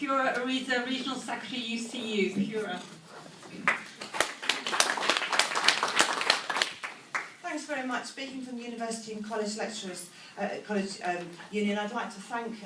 Pura, Ariza, Regional Secretary, UCU, Pura. Thanks very much. Speaking from the University and College Lecturers Union, I'd like to thank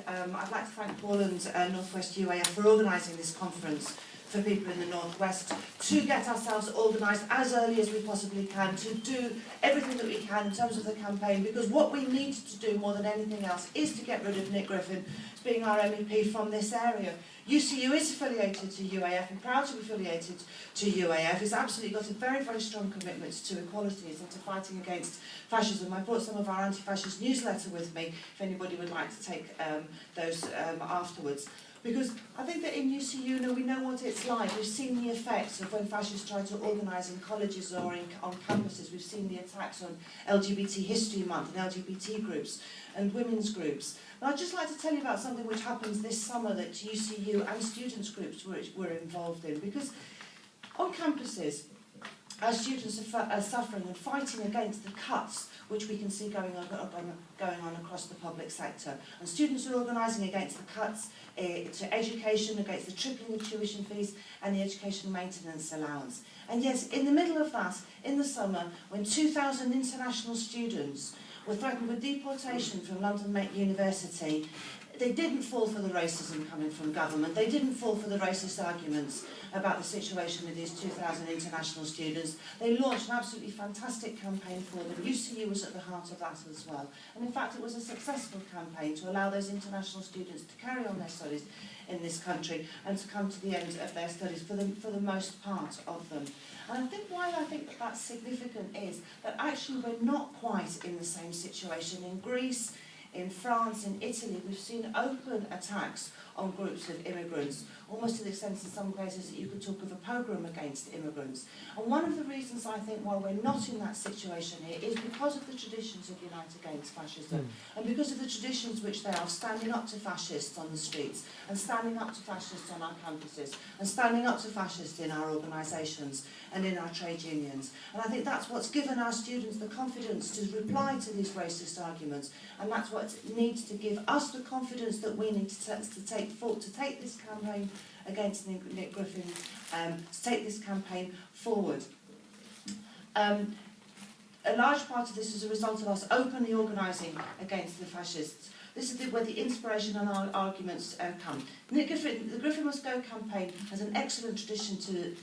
Paul and North West UAF for organising this conference for people in the North West to get ourselves organised as early as we possibly can, to do everything that we can in terms of the campaign, because what we need to do more than anything else is to get rid of Nick Griffin as being our MEP from this area. UCU is affiliated to UAF and proud to be affiliated to UAF. It's absolutely got a very, very strong commitment to equalities and to fighting against fascism. I brought some of our anti-fascist newsletter with me if anybody would like to take those afterwards. Because I think that in UCU, we know what it's like. We've seen the effects of when fascists try to organise in colleges or on campuses. We've seen the attacks on LGBT History Month and LGBT groups and women's groups. And I'd just like to tell you about something which happens this summer that UCU and students' groups were involved in. Because on campuses, our students are suffering and fighting against the cuts which we can see going on across the public sector. And students are organising against the cuts to education, against the tripling of tuition fees and the education maintenance allowance. And yes, in the middle of that, in the summer, when 2,000 international students were threatened with deportation from London University, they didn't fall for the racism coming from government. They didn't fall for the racist arguments about the situation with these 2,000 international students. They launched an absolutely fantastic campaign for them. UCU was at the heart of that as well. And in fact, it was a successful campaign to allow those international students to carry on their studies in this country and to come to the end of their studies for the most part of them. And I think why I think that that's significant is that actually we're not quite in the same situation in Greece, in France, in Italy. We've seen open attacks on groups of immigrants, almost to the extent in some cases that you could talk of a pogrom against immigrants. And one of the reasons I think why we're not in that situation here is because of the traditions of Unite Against Fascism, and because of the traditions which they are standing up to fascists on the streets, and standing up to fascists on our campuses, and standing up to fascists in our organisations and in our trade unions. And I think that's what's given our students the confidence to reply to these racist arguments, and that's what needs to give us the confidence that we need to take this campaign against Nick Griffin, to take this campaign forward. A large part of this is a result of us openly organising against the fascists. This is where the inspiration and our arguments come. Nick Griffin, the Griffin Must Go campaign has an excellent tradition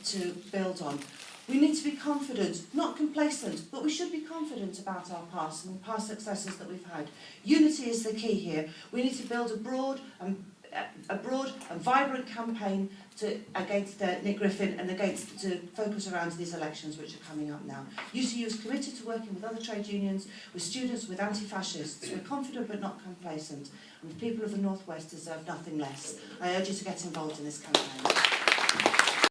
to build on. We need to be confident, not complacent, but we should be confident about our past and the past successes that we've had. Unity is the key here. We need to build a broad and vibrant campaign against Nick Griffin and to focus around these elections which are coming up now. UCU is committed to working with other trade unions, with students, with anti-fascists. We're confident but not complacent, and the people of the North West deserve nothing less. I urge you to get involved in this campaign.